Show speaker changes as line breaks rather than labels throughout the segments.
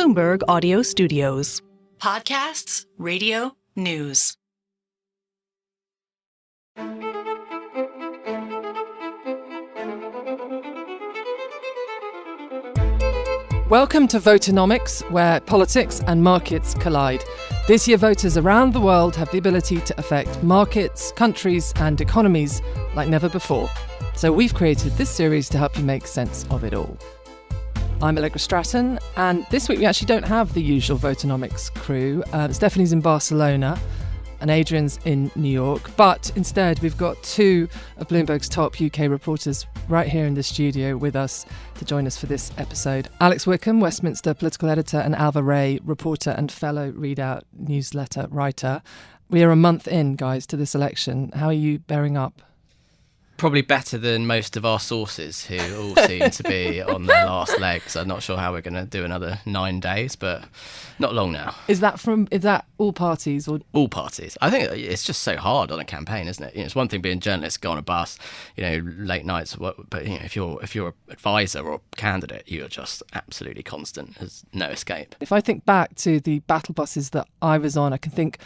Bloomberg Audio Studios.
Podcasts, radio, news.
Welcome to Voternomics, where politics and markets collide. This year, voters around the world have the ability to affect markets, countries, and economies like never before. So we've created this series to help you make sense of it all. I'm Allegra Stratton, and this week we actually don't have the usual Voternomics crew. Stephanie's in Barcelona and Adrian's in New York, but instead we've got two of Bloomberg's top UK reporters right here in the studio with us to join us for this episode. Alex Wickham, Westminster political editor, and Ailbhe, reporter and fellow Readout newsletter writer. We are a month in, guys, to this election. How are you bearing up?
Probably better than most of our sources, who all seem to be on their last legs. I'm not sure how we're going to do another 9 days, but not long now. Is that all parties or all parties? I think it's just so hard on a campaign, isn't it? It's one thing being journalists, go on a bus, late nights, but if you're an advisor or a candidate, you're just absolutely constant. There's no escape. If I think back to the battle buses that I was on, I can think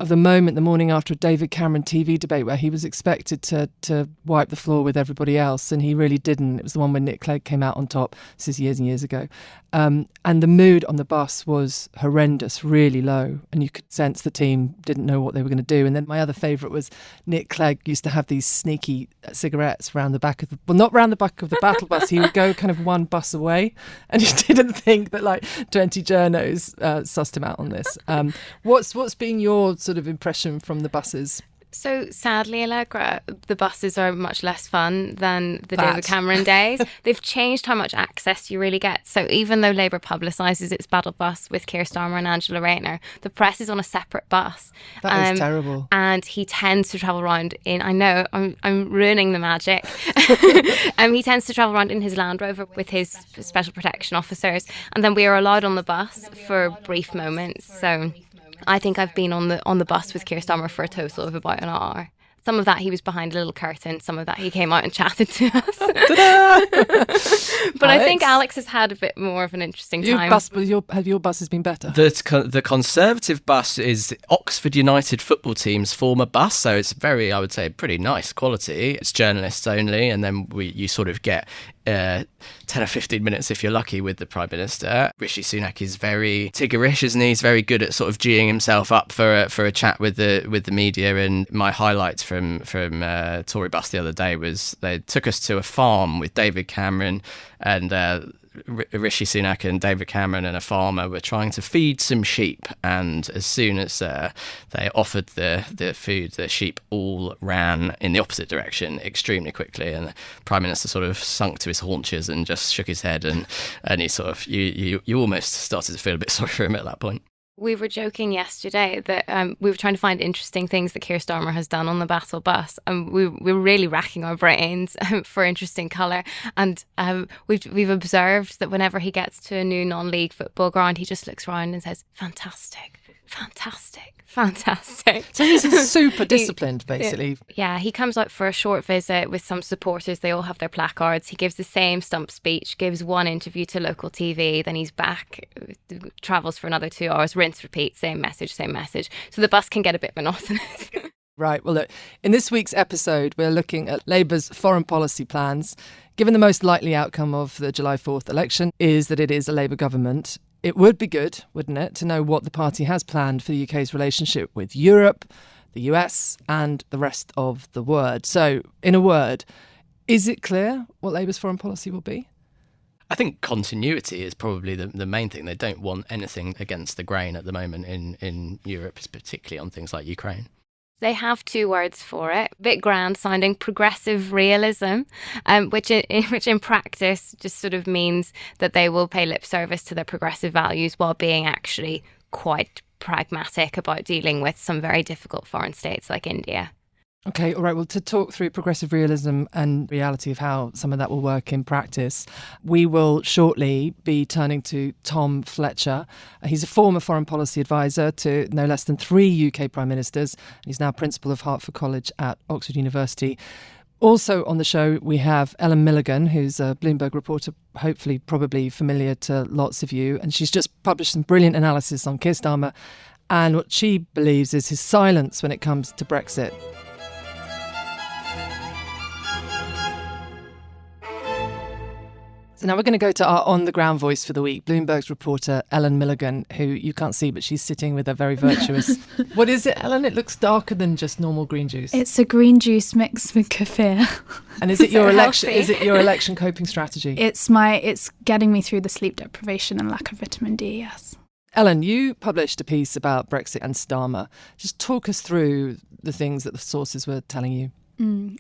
of the moment the morning after a David Cameron TV debate where he was expected to wipe the floor with everybody else, and he really didn't. It was the one when Nick Clegg came out on top. This is years and years ago. And the mood on the bus was horrendous, really low, and you could sense the team didn't know what they were going to do. And then my other favourite was Nick Clegg used to have these sneaky cigarettes around the back of not round the back of the battle bus. He would go kind of one bus away, and he didn't think that 20 journos sussed him out on this. What's been your sort of impression from the buses?
So sadly, Allegra, the buses are much less fun than the David Cameron days. They've changed how much access you really get. So even though Labour publicises its battle bus with Keir Starmer and Angela Rayner, the press is on a separate bus.
That is terrible.
And he tends to travel around in, I know, I'm ruining the magic. He tends to travel around in his Land Rover with his special protection officers. And then we are allowed on the bus for brief moments. So I think I've been on the bus with Keir Starmer for a total of about an hour. Some of that he was behind a little curtain, some of that he came out and chatted to us. But I think Alex has had a bit more of an interesting time.
Have your buses been better?
The Conservative bus is Oxford United football team's former bus, so it's very, I would say, pretty nice quality. It's journalists only, and then you sort of get 10 or 15 minutes if you're lucky with the Prime Minister. Rishi Sunak is very Tiggerish, isn't he? He's very good at sort of geeing himself up for a chat with the media. And my highlights from Tory bus the other day was they took us to a farm with David Cameron, and Rishi Sunak and David Cameron and a farmer were trying to feed some sheep, and as soon as they offered the food, the sheep all ran in the opposite direction extremely quickly, and the Prime Minister sort of sunk to his haunches and just shook his head, and he sort of you almost started to feel a bit sorry for him at that point.
We were joking yesterday that we were trying to find interesting things that Keir Starmer has done on the battle bus, and we were really racking our brains for interesting colour. And we've observed that whenever he gets to a new non-league football ground, he just looks around and says, "Fantastic, fantastic, fantastic."
So he's super disciplined, basically.
Yeah, he comes out for a short visit with some supporters. They all have their placards. He gives the same stump speech, gives one interview to local TV, then he's back, travels for another 2 hours, rinse, repeat, same message, same message. So the bus can get a bit monotonous.
Right. Well, look, in this week's episode, we're looking at Labour's foreign policy plans. Given the most likely outcome of the July 4th election is that it is a Labour government, it would be good, wouldn't it, to know what the party has planned for the UK's relationship with Europe, the US and the rest of the world. So, in a word, is it clear what Labour's foreign policy will be?
I think continuity is probably the main thing. They don't want anything against the grain at the moment in Europe, particularly on things like Ukraine.
They have two words for it, a bit grand sounding, progressive realism, which in practice just sort of means that they will pay lip service to their progressive values while being actually quite pragmatic about dealing with some very difficult foreign states like India.
Okay, all right. Well, to talk through progressive realism and reality of how some of that will work in practice, we will shortly be turning to Tom Fletcher. He's a former foreign policy advisor to no less than 3 UK prime ministers. He's now principal of Hertford College at Oxford University. Also on the show, we have Ellen Milligan, who's a Bloomberg reporter, hopefully probably familiar to lots of you. And she's just published some brilliant analysis on Keir Starmer and what she believes is his silence when it comes to Brexit. So now we're going to go to our on-the-ground voice for the week, Bloomberg's reporter Ellen Milligan, who you can't see, but she's sitting with a very virtuous... What is it, Ellen? It looks darker than just normal green juice.
It's a green juice mixed with kefir.
And is it your election? Is it your election coping strategy?
It's getting me through the sleep deprivation and lack of vitamin D, yes.
Ellen, you published a piece about Brexit and Starmer. Just talk us through the things that the sources were telling you.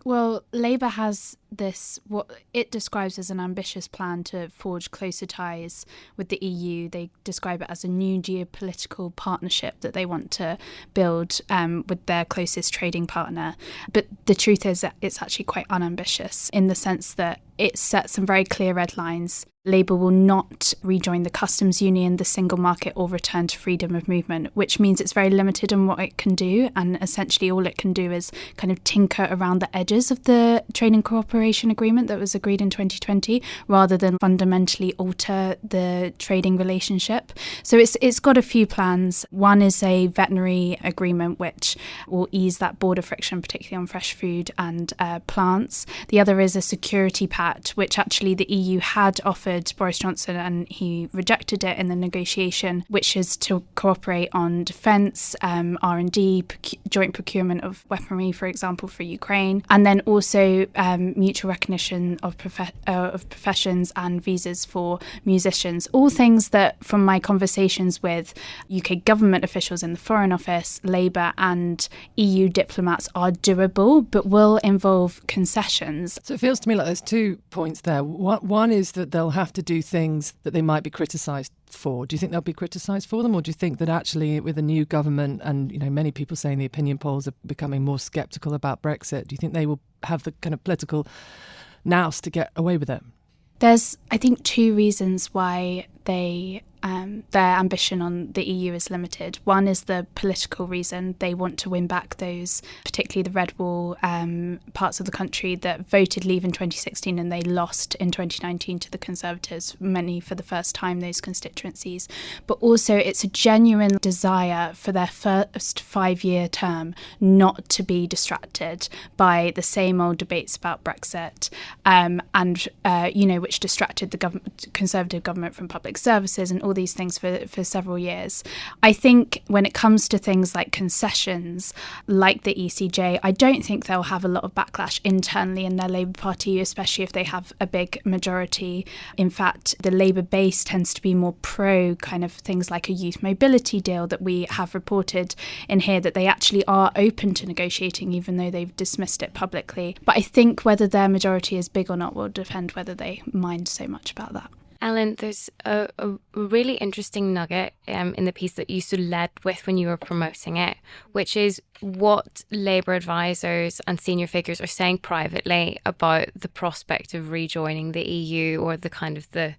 Well, Labour has this, what it describes as an ambitious plan to forge closer ties with the EU. They describe it as a new geopolitical partnership that they want to build with their closest trading partner. But the truth is that it's actually quite unambitious in the sense that it sets some very clear red lines. Labour will not rejoin the customs union, the single market, or return to freedom of movement, which means it's very limited in what it can do. And essentially all it can do is kind of tinker around the edges of the trading cooperation agreement that was agreed in 2020, rather than fundamentally alter the trading relationship. So it's got a few plans. One is a veterinary agreement, which will ease that border friction, particularly on fresh food and plants. The other is a security pact, which actually the EU had offered Boris Johnson and he rejected it in the negotiation, which is to cooperate on defence, R&D, joint procurement of weaponry, for example, for Ukraine, and then also mutual recognition of professions and visas for musicians. All things that, from my conversations with UK government officials in the Foreign Office, Labour and EU diplomats, are doable, but will involve concessions.
So it feels to me like there's 2 points there. One is that they'll have to do things that they might be criticised for. Do you think they'll be criticised for them, or do you think that actually with a new government and many people saying the opinion polls are becoming more sceptical about Brexit, do you think they will have the kind of political nous to get away with it?
There's, I think, 2 reasons why their ambition on the EU is limited. One is the political reason. They want to win back those, particularly the Red Wall parts of the country that voted Leave in 2016 and they lost in 2019 to the Conservatives, many for the first time, those constituencies. But also it's a genuine desire for their first 5-year term not to be distracted by the same old debates about Brexit which distracted the Conservative government from public services and all these things for several years. I think when it comes to things like concessions, like the ECJ, I don't think they'll have a lot of backlash internally in their Labour Party, especially if they have a big majority. In fact, the Labour base tends to be more pro kind of things like a youth mobility deal that we have reported in here, that they actually are open to negotiating, even though they've dismissed it publicly. But I think whether their majority is big or not will depend whether they mind so much about that.
Ellen, there's a really interesting nugget in the piece that you sort of led with when you were promoting it, which is what Labour advisors and senior figures are saying privately about the prospect of rejoining the EU, or the kind of the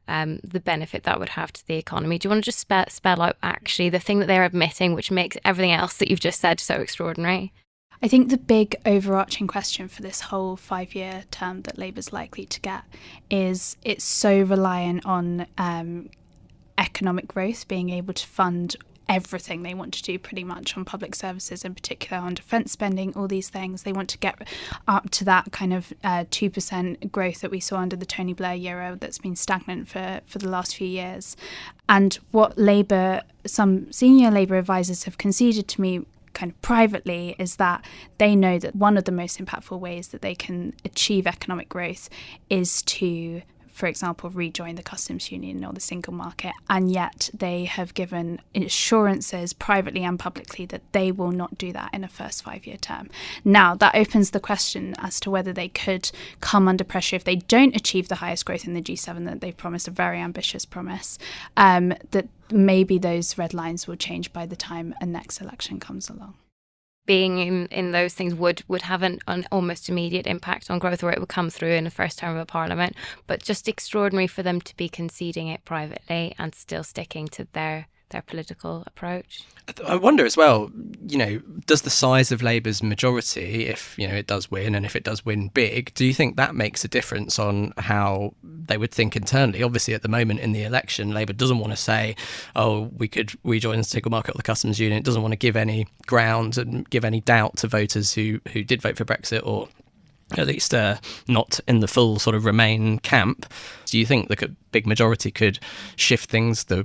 benefit that would have to the economy. Do you want to just spell out actually the thing that they're admitting, which makes everything else that you've just said so extraordinary?
I think the big overarching question for this whole 5-year term that Labour's likely to get is it's so reliant on economic growth, being able to fund everything they want to do pretty much on public services, in particular on defence spending, all these things. They want to get up to that kind of 2% growth that we saw under the Tony Blair era that's been stagnant for the last few years. And what some senior Labour advisors have conceded to me kind of privately is that they know that one of the most impactful ways that they can achieve economic growth is to, for example, rejoin the customs union or the single market, and yet they have given assurances privately and publicly that they will not do that in a first 5-year term. Now, that opens the question as to whether they could come under pressure if they don't achieve the highest growth in the G7 that they've promised, a very ambitious promise, that maybe those red lines will change by the time a next election comes along.
Being in those things would have an almost immediate impact on growth, or it would come through in the first term of a parliament. But just extraordinary for them to be conceding it privately and still sticking to their their political approach.
I wonder as well, does the size of Labour's majority, if it does win, and if it does win big, do you think that makes a difference on how they would think internally? Obviously, at the moment in the election, Labour doesn't want to say, oh, we could rejoin the single market or the customs union. It doesn't want to give any ground and give any doubt to voters who did vote for Brexit, or at least not in the full sort of Remain camp. Do you think the big majority could shift things, the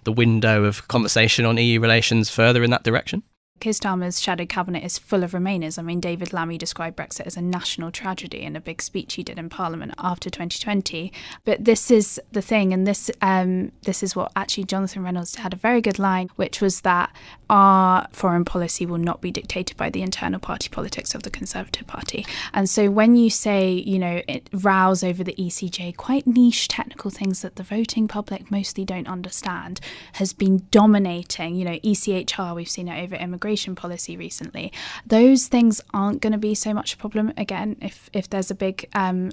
window of conversation on EU relations further in that direction?
Keir Starmer's shadow cabinet is full of Remainers. I mean, David Lammy described Brexit as a national tragedy in a big speech he did in Parliament after 2020. But this is the thing, and this is what actually Jonathan Reynolds had a very good line, which was that our foreign policy will not be dictated by the internal party politics of the Conservative Party. And so when you say, it rows over the ECJ, quite niche technical things that the voting public mostly don't understand, has been dominating, ECHR, we've seen it over immigration policy recently. Those things aren't going to be so much a problem again if there's a big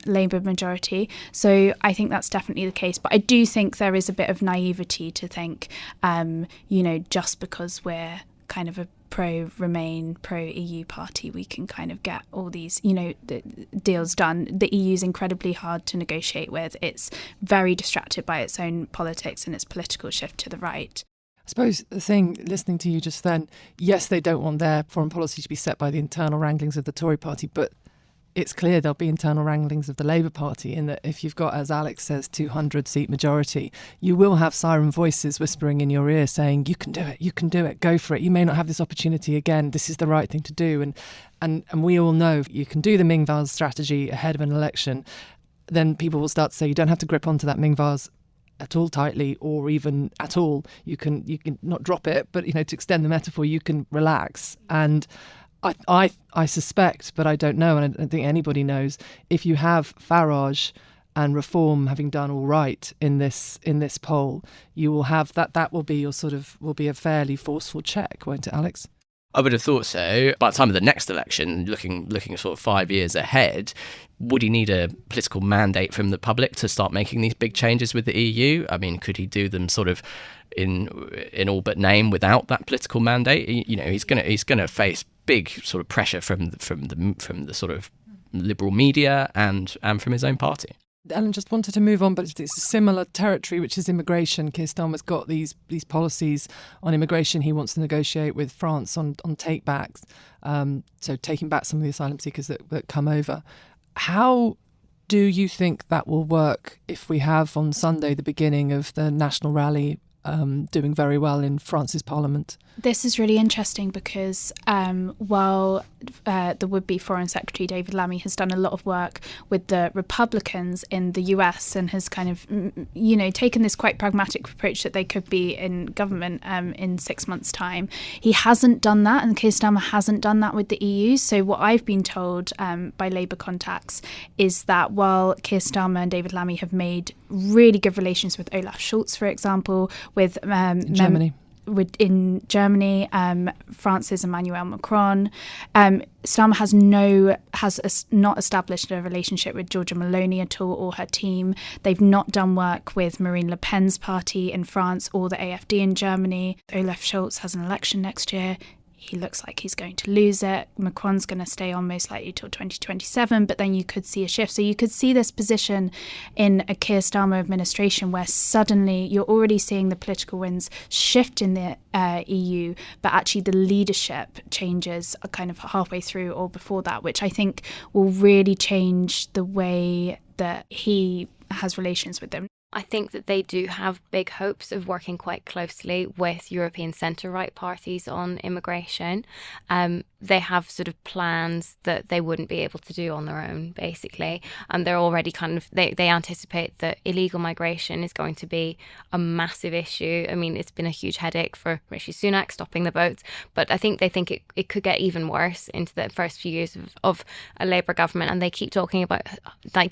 Labour majority. So I think that's definitely the case. But I do think there is a bit of naivety to think, just because we're kind of a pro-Remain, pro-EU party, we can kind of get all these, the deals done. The EU is incredibly hard to negotiate with. It's very distracted by its own politics and its political shift to the right.
I suppose the thing, listening to you just then, yes, they don't want their foreign policy to be set by the internal wranglings of the Tory party, but it's clear there'll be internal wranglings of the Labour Party, in that if you've got, as Alex says, 200-seat majority, you will have siren voices whispering in your ear saying, you can do it, go for it. You may not have this opportunity again. This is the right thing to do. And we all know you can do the Ming vase strategy ahead of an election. Then people will start to say you don't have to grip onto that Ming vase at all tightly, or even at all. You can not drop it, but to extend the metaphor, you can relax. And I suspect, but I don't know, and I don't think anybody knows, if you have Farage and Reform having done all right in this poll, you will have that will be will be a fairly forceful check, won't it, Alex?
I would have thought so. By the time of the next election, looking sort of 5 years ahead, would he need a political mandate from the public to start making these big changes with the EU? I mean, could he do them sort of in all but name without that political mandate? He's gonna face big sort of pressure from the sort of liberal media and from his own party.
Ellen just wanted to move on, but it's a similar territory, which is immigration. Keir Starmer's got these policies on immigration. He wants to negotiate with France on take-backs, so taking back some of the asylum seekers that come over. How do you think that will work if we have on Sunday the beginning of the national rally doing very well in France's parliament?
This is really interesting because while the would-be Foreign Secretary David Lammy has done a lot of work with the Republicans in the US and has kind of, taken this quite pragmatic approach that they could be in government in 6 months' time, he hasn't done that, and Keir Starmer hasn't done that with the EU. So what I've been told by Labour contacts is that while Keir Starmer and David Lammy have made really good relations with Olaf Scholz, for example, with
Germany.
In Germany, France's Emmanuel Macron. Starmer has not established a relationship with Giorgia Meloni at all, or her team. They've not done work with Marine Le Pen's party in France or the AfD in Germany. Olaf Scholz has an election next year. He looks like he's going to lose it. Macron's going to stay on most likely till 2027, but then you could see a shift. So you could see this position in a Keir Starmer administration where suddenly you're already seeing the political winds shift in the EU, but actually the leadership changes are kind of halfway through or before that, which I think will really change the way that he has relations with them.
I think that they do have big hopes of working quite closely with European centre-right parties on immigration. They have sort of plans that they wouldn't be able to do on their own, basically. And they're already they anticipate that illegal migration is going to be a massive issue. I mean, it's been a huge headache for Rishi Sunak stopping the boats, but I think they think it could get even worse into the first few years of a Labour government. And they keep talking about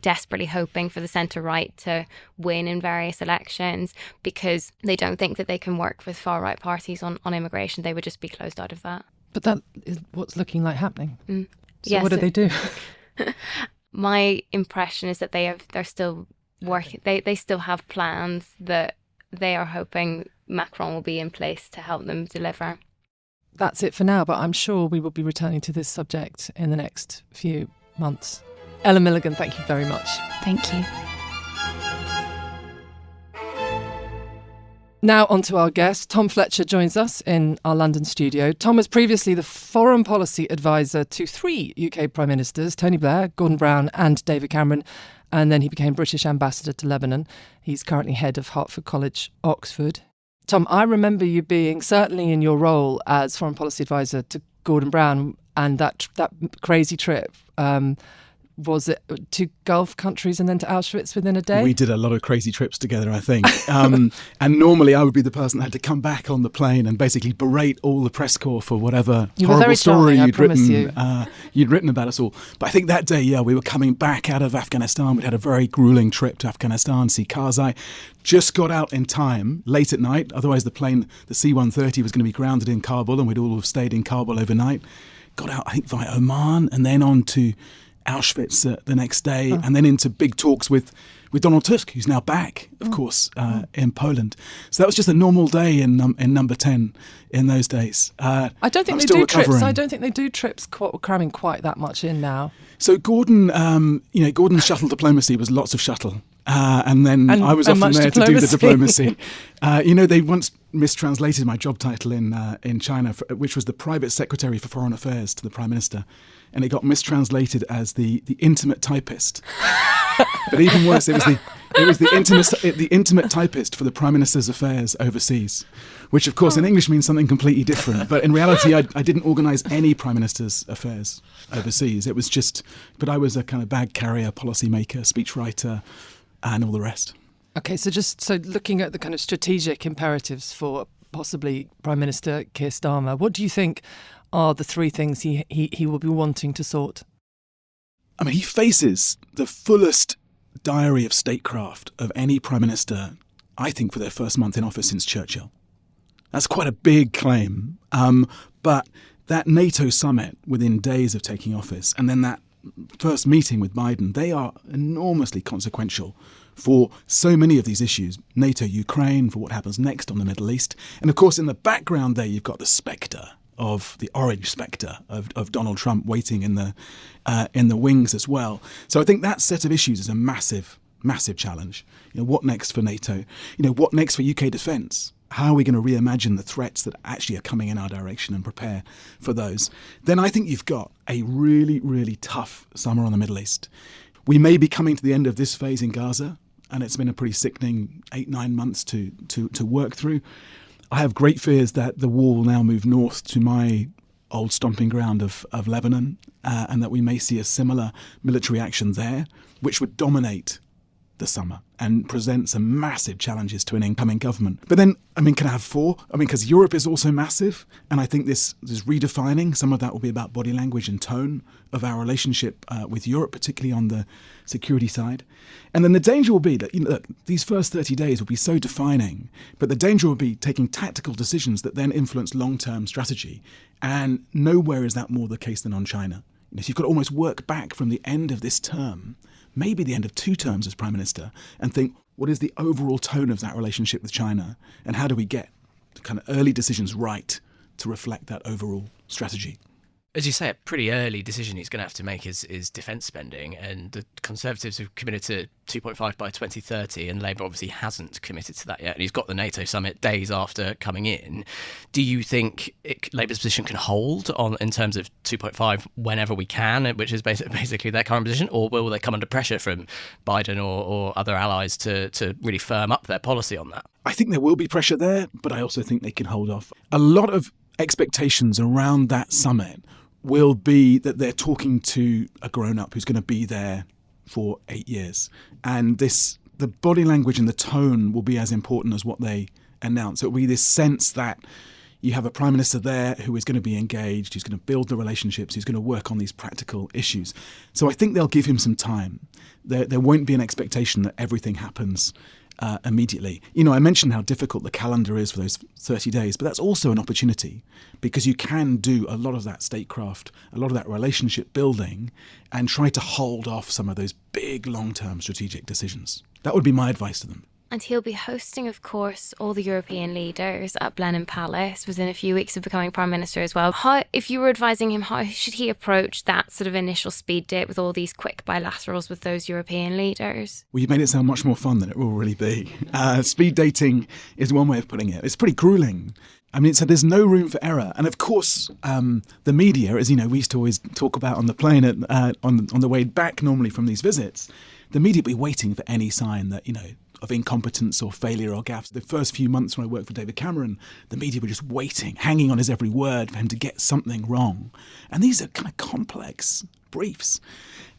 desperately hoping for the centre-right to win in various elections because they don't think that they can work with far-right parties on immigration. They would just be closed out of that.
But that is what's looking like happening. So
yes,
what do they do?
My impression is that they're still working. They still have plans that they are hoping Macron will be in place to help them deliver.
That's it for now, but I'm sure we will be returning to this subject in the next few months. Ellen Milligan, thank you very much.
Thank you.
Now on to our guest. Tom Fletcher joins us in our London studio. Tom was previously the foreign policy advisor to 3 UK prime ministers, Tony Blair, Gordon Brown and David Cameron, and then he became British ambassador to Lebanon. He's currently head of Hertford College, Oxford. Tom, I remember you being, certainly in your role as foreign policy advisor to Gordon Brown, and that crazy trip, was it to Gulf countries and then to Auschwitz within a day?
We did a lot of crazy trips together, I think. And normally I would be the person that had to come back on the plane and basically berate all the press corps for whatever horrible story you'd written about us all. But I think that day, we were coming back out of Afghanistan. We'd had a very grueling trip to Afghanistan, see Karzai. Just got out in time, late at night. Otherwise the plane, the C-130, was going to be grounded in Kabul and we'd all have stayed in Kabul overnight. Got out, I think, via Oman and then on to Auschwitz the next day, and then into big talks with Donald Tusk, who's now back, of course, in Poland. So that was just a normal day in number 10 in those days.
I don't think they do trips. I don't think they do trips cramming quite that much in now.
So Gordon's shuttle diplomacy was lots of shuttle. And I was often there to do the diplomacy. They once mistranslated my job title in China, which was the private secretary for foreign affairs to the prime minister, and it got mistranslated as the intimate typist. But even worse, it was the intimate typist for the prime minister's affairs overseas, which of course in English means something completely different. But in reality, I didn't organise any prime minister's affairs overseas. It was but I was a kind of bag carrier, policymaker, speechwriter, and all the rest. Okay,
so looking at the kind of strategic imperatives for possibly Prime Minister Keir Starmer, what do you think are the 3 things he will be wanting to sort?
I mean, he faces the fullest diary of statecraft of any Prime Minister, I think, for their first month in office since Churchill. That's quite a big claim. But that NATO summit within days of taking office, and then that first meeting with Biden, they are enormously consequential for so many of these issues. NATO, Ukraine, for what happens next on the Middle East. And of course, in the background there, you've got the spectre of the orange spectre of Donald Trump waiting in the wings as well. So I think that set of issues is a massive, massive challenge. What next for NATO? What next for UK defence? How are we going to reimagine the threats that actually are coming in our direction and prepare for those? Then I think you've got a really, really tough summer on the Middle East. We may be coming to the end of this phase in Gaza, and it's been a pretty sickening 8-9 months to work through. I have great fears that the war will now move north to my old stomping ground of Lebanon, and that we may see a similar military action there, which would dominate the summer and present some massive challenges to an incoming government. But then, can I have 4? Because Europe is also massive, and I think this redefining, some of that will be about body language and tone of our relationship with Europe, particularly on the security side. And then the danger will be that these first 30 days will be so defining, but the danger will be taking tactical decisions that then influence long-term strategy. And nowhere is that more the case than on China. So you've got to almost work back from the end of this term, maybe the end of 2 terms as Prime Minister, and think, what is the overall tone of that relationship with China? And how do we get the kind of early decisions right to reflect that overall strategy?
As you say, a pretty early decision he's going to have to make is defence spending, and the Conservatives have committed to 2.5 by 2030, and Labour obviously hasn't committed to that yet, and he's got the NATO summit days after coming in. Do you think Labour's position can hold on in terms of 2.5 whenever we can, which is basically their current position, or will they come under pressure from Biden or other allies to really firm up their policy on that?
I think there will be pressure there, but I also think they can hold off. A lot of expectations around that summit will be that they're talking to a grown-up who's going to be there for 8 years. And the body language and the tone will be as important as what they announce. It will be this sense that you have a prime minister there who is going to be engaged, who's going to build the relationships, who's going to work on these practical issues. So I think they'll give him some time. There won't be an expectation that everything happens immediately. I mentioned how difficult the calendar is for those 30 days, but that's also an opportunity because you can do a lot of that statecraft, a lot of that relationship building, and try to hold off some of those big long-term strategic decisions. That would be my advice to them.
And he'll be hosting, of course, all the European leaders at Blenheim Palace within a few weeks of becoming Prime Minister as well. If you were advising him, how should he approach that sort of initial speed date with all these quick bilaterals with those European leaders?
Well, you made it sound much more fun than it will really be. Speed dating is one way of putting it. It's pretty grueling. I mean, so there's no room for error. And of course, the media, as you know, we used to always talk about on the plane on the way back normally from these visits, the media will be waiting for any sign that, of incompetence or failure or gaffes. The first few months when I worked for David Cameron, the media were just waiting, hanging on his every word for him to get something wrong. And these are kind of complex briefs.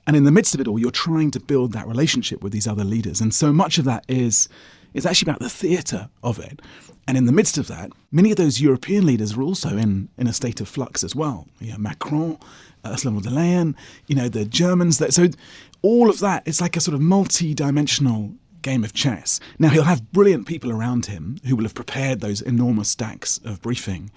And in the midst of it all, you're trying to build that relationship with these other leaders. And so much of that is actually about the theatre of it. And in the midst of that, many of those European leaders are also in a state of flux as well. Macron, Ursula von der Leyen, the Germans. So all of that, it's like a sort of multi-dimensional game of chess. Now, he'll have brilliant people around him who will have prepared those enormous stacks of briefing.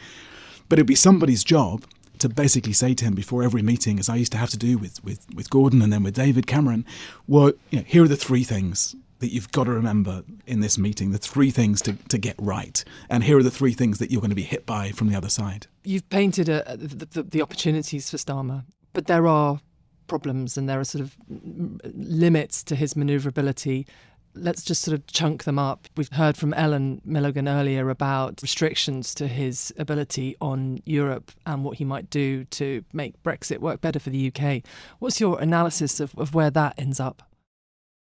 But it'll be somebody's job to basically say to him before every meeting, as I used to have to do with Gordon and then with David Cameron, well, here are the three things that you've got to remember in this meeting, the three things to get right. And here are the three things that you're going to be hit by from the other side.
You've painted the opportunities for Starmer, but there are problems and there are sort of limits to his manoeuvrability. Let's just sort of chunk them up. We've heard from Ellen Milligan earlier about restrictions to his ability on Europe and what he might do to make Brexit work better for the UK. What's your analysis of where that ends up?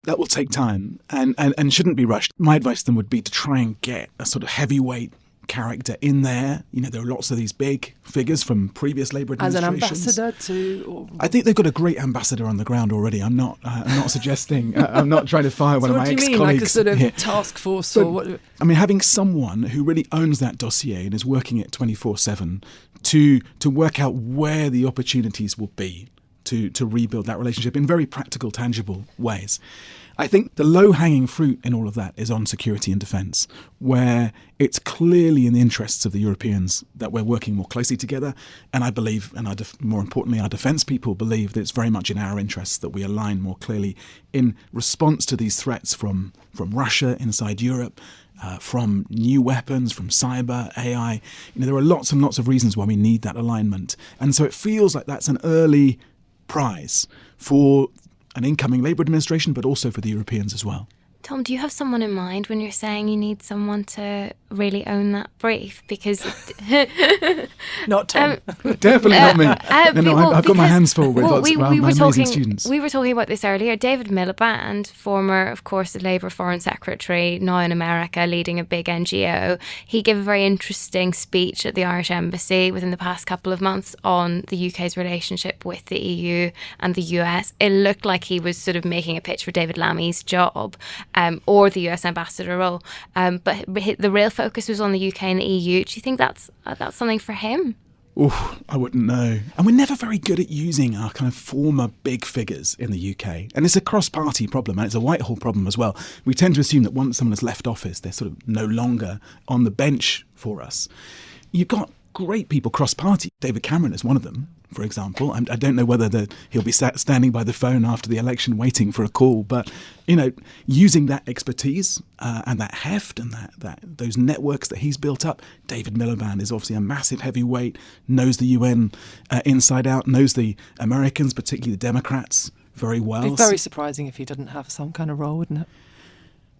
That will take time and shouldn't be rushed. My advice to them would be to try and get a sort of heavyweight character in there. There are lots of these big figures from previous Labour administrations.
As an ambassador
I think they've got a great ambassador on the ground already. I'm not suggesting. I'm not trying to fire one of my ex-colleagues.
What do you mean, like a sort of task force or what?
I mean, having someone who really owns that dossier and is working it 24/7 to work out where the opportunities will be to rebuild that relationship in very practical, tangible ways. I think the low-hanging fruit in all of that is on security and defence, where it's clearly in the interests of the Europeans that we're working more closely together. And I believe, and more importantly, our defence people believe that it's very much in our interests that we align more clearly in response to these threats from Russia inside Europe, from new weapons, from cyber, AI. There are lots and lots of reasons why we need that alignment. And so it feels like that's an early prize for an incoming Labour administration, but also for the Europeans as well.
Tom, do you have someone in mind when you're saying you need someone to really own that brief? Because
not Tom,
definitely not me. I've got my hands full with my amazing students.
We were talking about this earlier. David Miliband, former, of course, the Labour Foreign Secretary, now in America, leading a big NGO. He gave a very interesting speech at the Irish Embassy within the past couple of months on the UK's relationship with the EU and the US. It looked like he was sort of making a pitch for David Lammy's job. Or the US ambassador role. But the real focus was on the UK and the EU. Do you think that's something for him?
I wouldn't know. And we're never very good at using our kind of former big figures in the UK. And it's a cross-party problem, and it's a Whitehall problem as well. We tend to assume that once someone has left office, they're sort of no longer on the bench for us. You've got great people cross-party. David Cameron is one of them, for example. I don't know whether he'll be standing by the phone after the election waiting for a call, but using that expertise and that heft and that those networks that he's built up. David Miliband is obviously a massive heavyweight, knows the UN inside out, knows the Americans, particularly the Democrats, very well.
It'd be very surprising if he didn't have some kind of role, wouldn't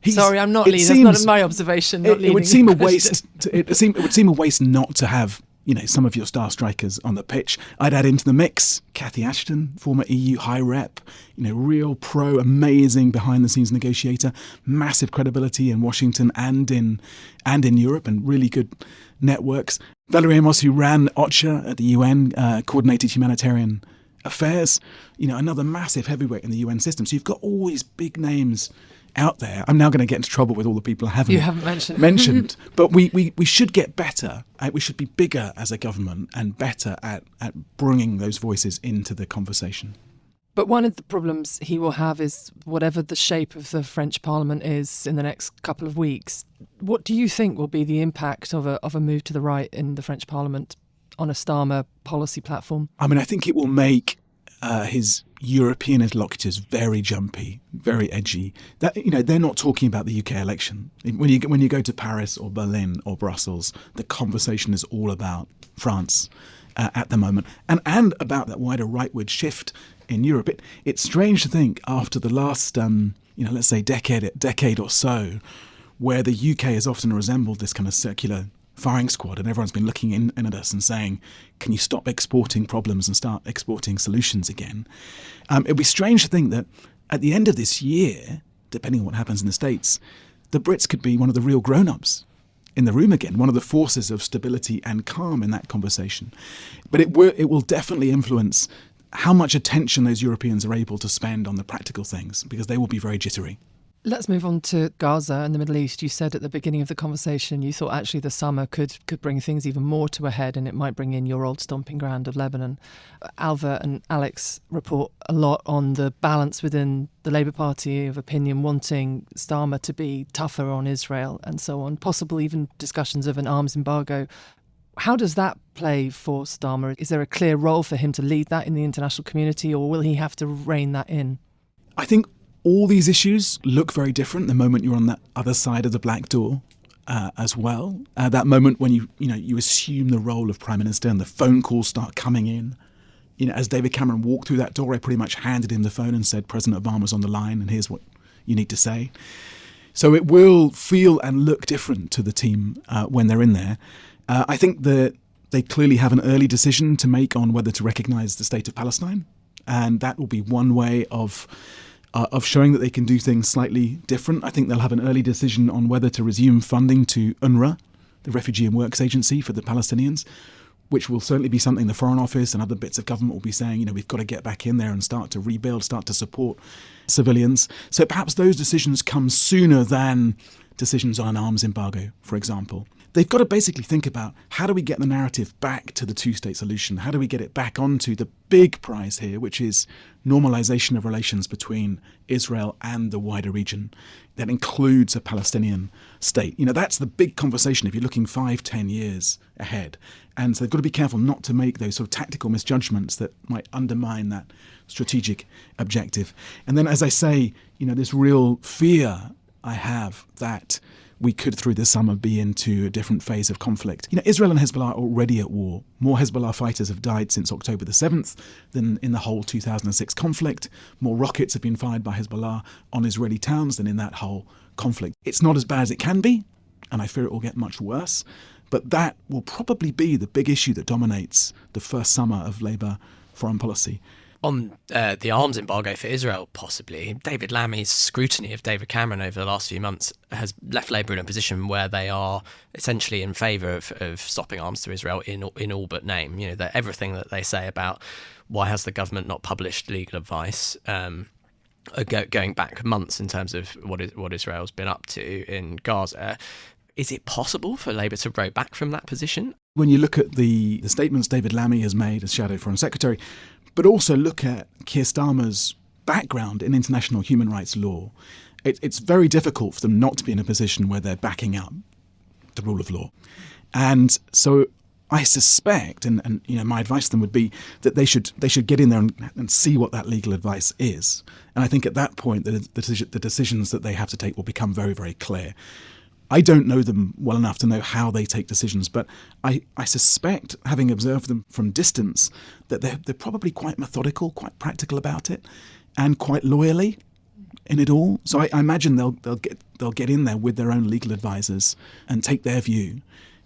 it?
Sorry,
I'm not leading. That's not my observation.
It would seem a waste. It would seem a waste not to have some of your star strikers on the pitch. I'd add into the mix Cathy Ashton, former EU High Rep, real pro, amazing behind-the-scenes negotiator, massive credibility in Washington and in Europe, and really good networks. Valerie Amos, who ran OCHA at the UN, coordinated humanitarian affairs, another massive heavyweight in the UN system. So you've got all these big names out there. I'm now going to get into trouble with all the people I haven't mentioned. But we should get better. We should be bigger as a government and better at bringing those voices into the conversation.
But one of the problems he will have is whatever the shape of the French Parliament is in the next couple of weeks. What do you think will be the impact of a move to the right in the French Parliament on a Starmer policy platform?
I mean, I think it will make his European interlocutors very jumpy, very edgy. That, they're not talking about the UK election. When you go to Paris or Berlin or Brussels, the conversation is all about France at the moment, and about that wider rightward shift in Europe. It's strange to think after the last, let's say decade or so, where the UK has often resembled this kind of circular firing squad, and everyone's been looking in at us and saying, can you stop exporting problems and start exporting solutions again? It'd be strange to think that at the end of this year, depending on what happens in the States, the Brits could be one of the real grown-ups in the room again, one of the forces of stability and calm in that conversation. But it will definitely influence how much attention those Europeans are able to spend on the practical things, because they will be very jittery.
Let's move on to Gaza and the Middle East. You said at the beginning of the conversation you thought actually the summer could bring things even more to a head, and it might bring in your old stomping ground of Lebanon. Ailbhe and Alex report a lot on the balance within the Labour Party of opinion, wanting Starmer to be tougher on Israel and so on, possible even discussions of an arms embargo. How does that play for Starmer? Is there a clear role for him to lead that in the international community, or will he have to rein that in?
I think all these issues look very different the moment you're on that other side of the black door as well. That moment when you assume the role of Prime Minister and the phone calls start coming in. As David Cameron walked through that door, I pretty much handed him the phone and said, President Obama's on the line and here's what you need to say. So it will feel and look different to the team when they're in there. I think that they clearly have an early decision to make on whether to recognise the state of Palestine. And that will be one way of showing that they can do things slightly different. I think they'll have an early decision on whether to resume funding to UNRWA, the Refugee and Works Agency for the Palestinians, which will certainly be something the Foreign Office and other bits of government will be saying, we've got to get back in there and start to rebuild, start to support civilians. So perhaps those decisions come sooner than decisions on an arms embargo, for example. They've got to basically think about, how do we get the narrative back to the two-state solution? How do we get it back onto the big prize here, which is normalization of relations between Israel and the wider region that includes a Palestinian state? That's the big conversation if you're looking 5-10 years ahead. And so they've got to be careful not to make those sort of tactical misjudgments that might undermine that strategic objective. And then, as I say, this real fear I have that we could, through the summer, be into a different phase of conflict. Israel and Hezbollah are already at war. More Hezbollah fighters have died since October the 7th than in the whole 2006 conflict. More rockets have been fired by Hezbollah on Israeli towns than in that whole conflict. It's not as bad as it can be, and I fear it will get much worse. But that will probably be the big issue that dominates the first summer of Labour foreign policy.
On the arms embargo for Israel, possibly, David Lammy's scrutiny of David Cameron over the last few months has left Labour in a position where they are essentially in favour of stopping arms to Israel in all but name. That everything that they say about why has the government not published legal advice going back months in terms of what Israel's been up to in Gaza. Is it possible for Labour to row back from that position?
When you look at the statements David Lammy has made as Shadow Foreign Secretary, but also look at Keir Starmer's background in international human rights law, it's very difficult for them not to be in a position where they're backing up the rule of law. And so I suspect, and my advice to them would be that they should get in there and see what that legal advice is. And I think at that point, the decisions that they have to take will become very, very clear. I don't know them well enough to know how they take decisions, but I suspect, having observed them from distance, that they're probably quite methodical, quite practical about it, and quite loyally in it all. So I imagine they'll get in there with their own legal advisors and take their view,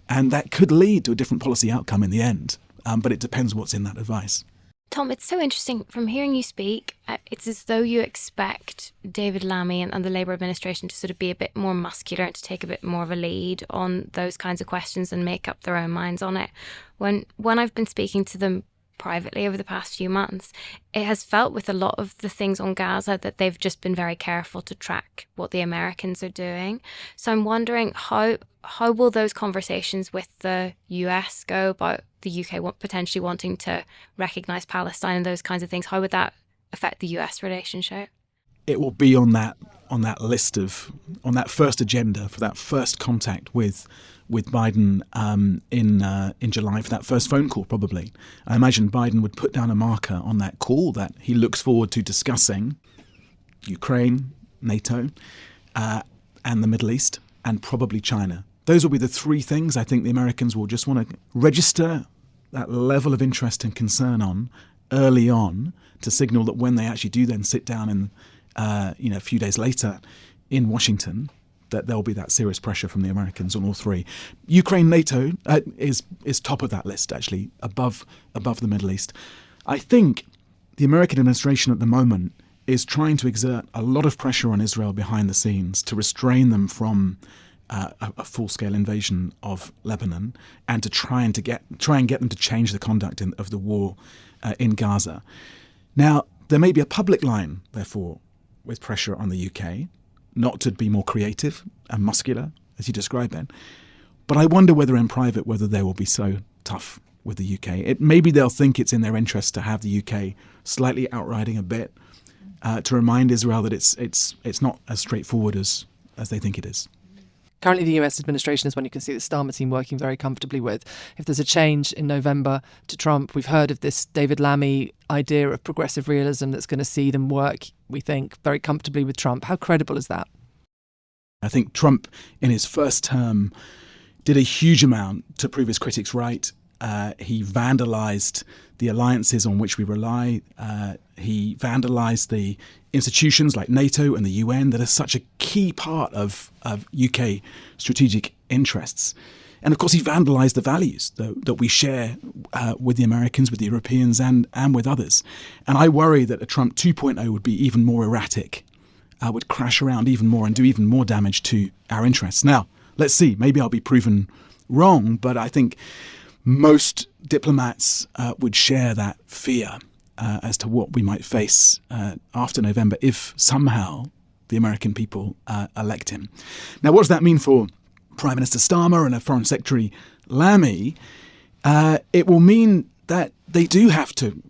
and that could lead to a different policy outcome in the end. But it depends what's in that advice.
Tom, it's so interesting. From hearing you speak, it's as though you expect David Lammy and the Labour administration to sort of be a bit more muscular and to take a bit more of a lead on those kinds of questions and make up their own minds on it. When I've been speaking to them privately over the past few months, it has felt with a lot of the things on Gaza that they've just been very careful to track what the Americans are doing. So I'm wondering how will those conversations with the US go about the UK potentially wanting to recognise Palestine and those kinds of things? How would that affect the US relationship?
it will be on that list on that first agenda for that first contact with Biden in July, for that first phone call. Probably, I imagine Biden would put down a marker on that call that he looks forward to discussing Ukraine, NATO, and the Middle East, and probably China. Those will be the three things I think the Americans will just want to register that level of interest and concern on early on, to signal that when they actually do then sit down and a few days later in Washington, that there'll be that serious pressure from the Americans on all three. Ukraine, NATO is top of that list, actually, above the Middle East. I think the American administration at the moment is trying to exert a lot of pressure on Israel behind the scenes to restrain them from a full-scale invasion of Lebanon, and to try and get them to change the conduct of the war in Gaza. Now, there may be a public line, therefore, with pressure on the UK, not to be more creative and muscular, as you described then. But I wonder whether in private, whether they will be so tough with the UK. Maybe they'll think it's in their interest to have the UK slightly outriding a bit, to remind Israel that it's not as straightforward as they think it is.
Currently, the US administration is one you can see the Starmer team working very comfortably with. If there's a change in November to Trump, we've heard of this David Lammy idea of progressive realism that's going to see them work, we think, very comfortably with Trump. How credible is that?
I think Trump, in his first term, did a huge amount to prove his critics right. He vandalized the alliances on which we rely. He vandalized the institutions like NATO and the UN that are such a key part of UK strategic interests. And of course, he vandalized the values that we share with the Americans, with the Europeans, and with others. And I worry that a Trump 2.0 would be even more erratic, would crash around even more and do even more damage to our interests. Now, let's see. Maybe I'll be proven wrong, but I think most diplomats would share that fear as to what we might face after November if somehow the American people elect him. Now, what does that mean for Prime Minister Starmer and Foreign Secretary Lammy? It will mean that they do have to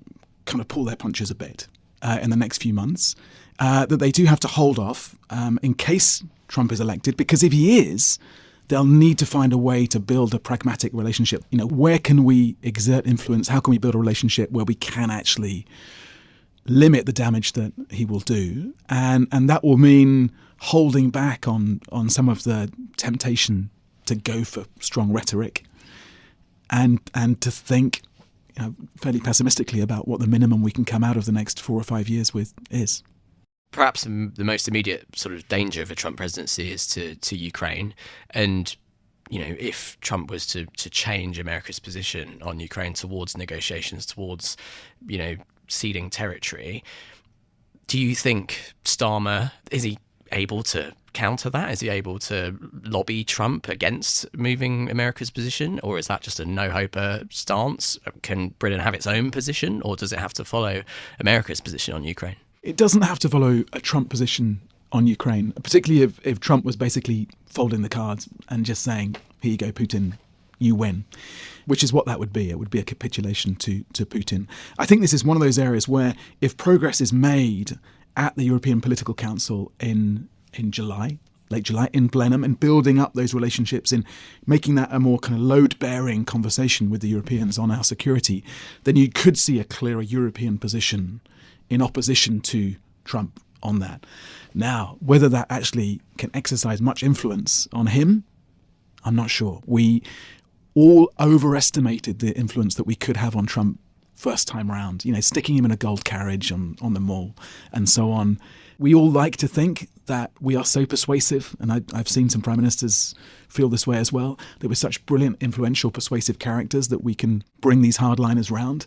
kind of pull their punches a bit in the next few months, that they do have to hold off in case Trump is elected, because if he is, they'll need to find a way to build a pragmatic relationship. Where can we exert influence? How can we build a relationship where we can actually limit the damage that he will do? And that will mean holding back on some of the temptation to go for strong rhetoric and to think fairly pessimistically about what the minimum we can come out of the next 4 or 5 years with is.
Perhaps the most immediate sort of danger of a Trump presidency is to Ukraine. And, if Trump was to change America's position on Ukraine towards negotiations, towards, ceding territory, do you think Starmer, is he able to counter that? Is he able to lobby Trump against moving America's position? Or is that just a no-hoper stance? Can Britain have its own position, or does it have to follow America's position on Ukraine?
It doesn't have to follow a Trump position on Ukraine, particularly if Trump was basically folding the cards and just saying, here you go, Putin, you win, which is what that would be. It would be a capitulation to Putin. I think this is one of those areas where if progress is made at the European Political Council in July, late July, in plenum, and building up those relationships, in making that a more kind of load-bearing conversation with the Europeans on our security, then you could see a clearer European position in opposition to Trump on that. Now, whether that actually can exercise much influence on him, I'm not sure. We all overestimated the influence that we could have on Trump first time round, sticking him in a gold carriage on the Mall and so on. We all like to think that we are so persuasive, and I've seen some prime ministers feel this way as well, that we're such brilliant, influential, persuasive characters that we can bring these hardliners round.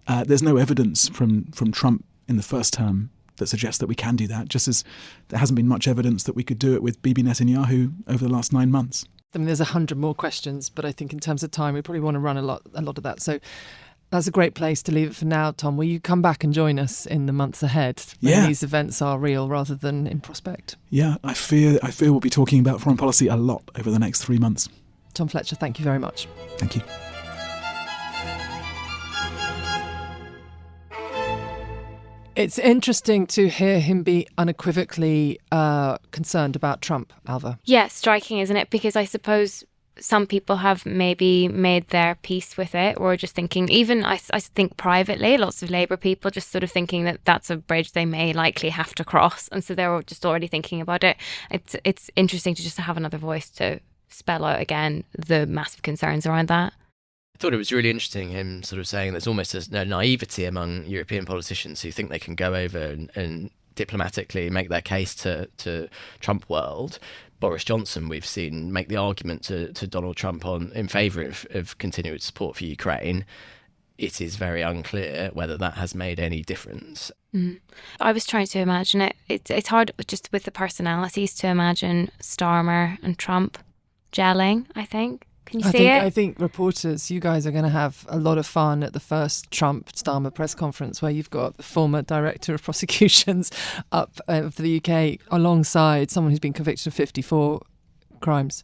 There's no evidence from Trump in the first term that suggests that we can do that, just as there hasn't been much evidence that we could do it with Bibi Netanyahu over the last 9 months.
I mean, there's 100 more questions, but I think in terms of time, we probably want to run a lot of that. So that's a great place to leave it for now, Tom. Will you come back and join us in the months ahead when these events are real rather than in prospect? Yeah, I fear we'll be talking about foreign policy a lot over the next 3 months. Tom Fletcher, thank you very much.
Thank you.
It's interesting to hear him be unequivocally concerned about Trump, Ailbhe.
Yeah, striking, isn't it? Because I suppose some people have maybe made their peace with it, or just thinking, even I think privately, lots of Labour people just sort of thinking that that's a bridge they may likely have to cross. And so they're just already thinking about it. It's interesting to just have another voice to spell out again the massive concerns around that.
I thought it was really interesting, him sort of saying there's almost a naivety among European politicians who think they can go over and diplomatically make their case to Trump world. Boris Johnson, we've seen, make the argument to Donald Trump in favour of continued support for Ukraine. It is very unclear whether that has made any difference.
I was trying to imagine it. It's hard just with the personalities to imagine Starmer and Trump gelling, I think. Can you see it?
I think reporters, you guys are going to have a lot of fun at the first Trump-Starmer press conference, where you've got the former director of prosecutions up of the UK alongside someone who's been convicted of 54 crimes.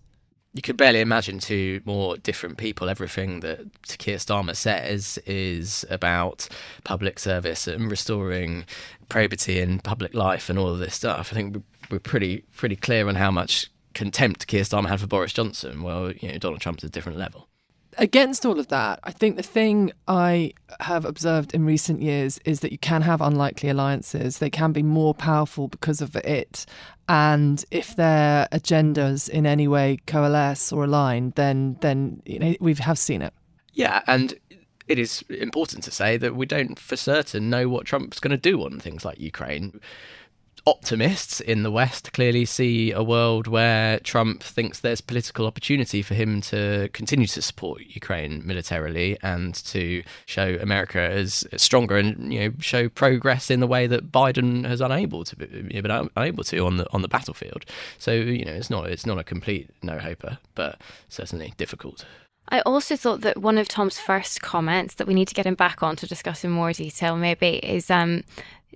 You could barely imagine two more different people. Everything that Keir Starmer says is about public service and restoring probity in public life and all of this stuff. I think we're pretty clear on how much contempt Keir Starmer had for Boris Johnson. Well, Donald Trump's at a different level.
Against all of that, I think the thing I have observed in recent years is that you can have unlikely alliances. They can be more powerful because of it. And if their agendas in any way coalesce or align, then we have seen it.
Yeah, and it is important to say that we don't for certain know what Trump's going to do on things like Ukraine. Optimists in the West clearly see a world where Trump thinks there's political opportunity for him to continue to support Ukraine militarily and to show America as stronger and show progress in the way that Biden has been unable to on the battlefield. So it's not a complete no-hoper, but certainly difficult.
I also thought that one of Tom's first comments that we need to get him back on to discuss in more detail maybe is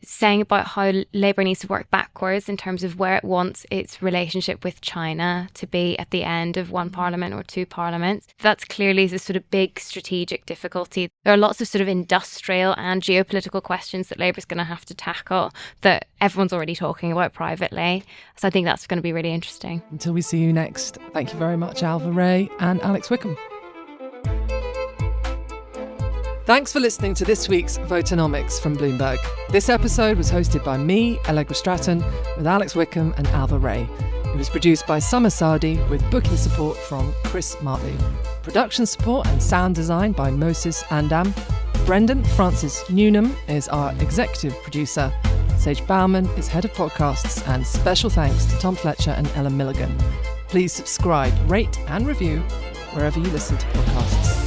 saying about how Labour needs to work backwards in terms of where it wants its relationship with China to be at the end of one parliament or two parliaments. That's clearly the sort of big strategic difficulty. There are lots of sort of industrial and geopolitical questions that Labour's going to have to tackle that everyone's already talking about privately. So I think that's going to be really interesting.
Until we see you next, thank you very much, Ailbhe Rea and Alex Wickham. Thanks for listening to this week's Voternomics from Bloomberg. This episode was hosted by me, Allegra Stratton, with Alex Wickham and Ailbhe Rea. It was produced by Summer Sardi with booking support from Chris Martley. Production support and sound design by Moses Andam. Brendan Francis Newnham is our executive producer. Sage Bauman is head of podcasts, and special thanks to Tom Fletcher and Ellen Milligan. Please subscribe, rate and review wherever you listen to podcasts.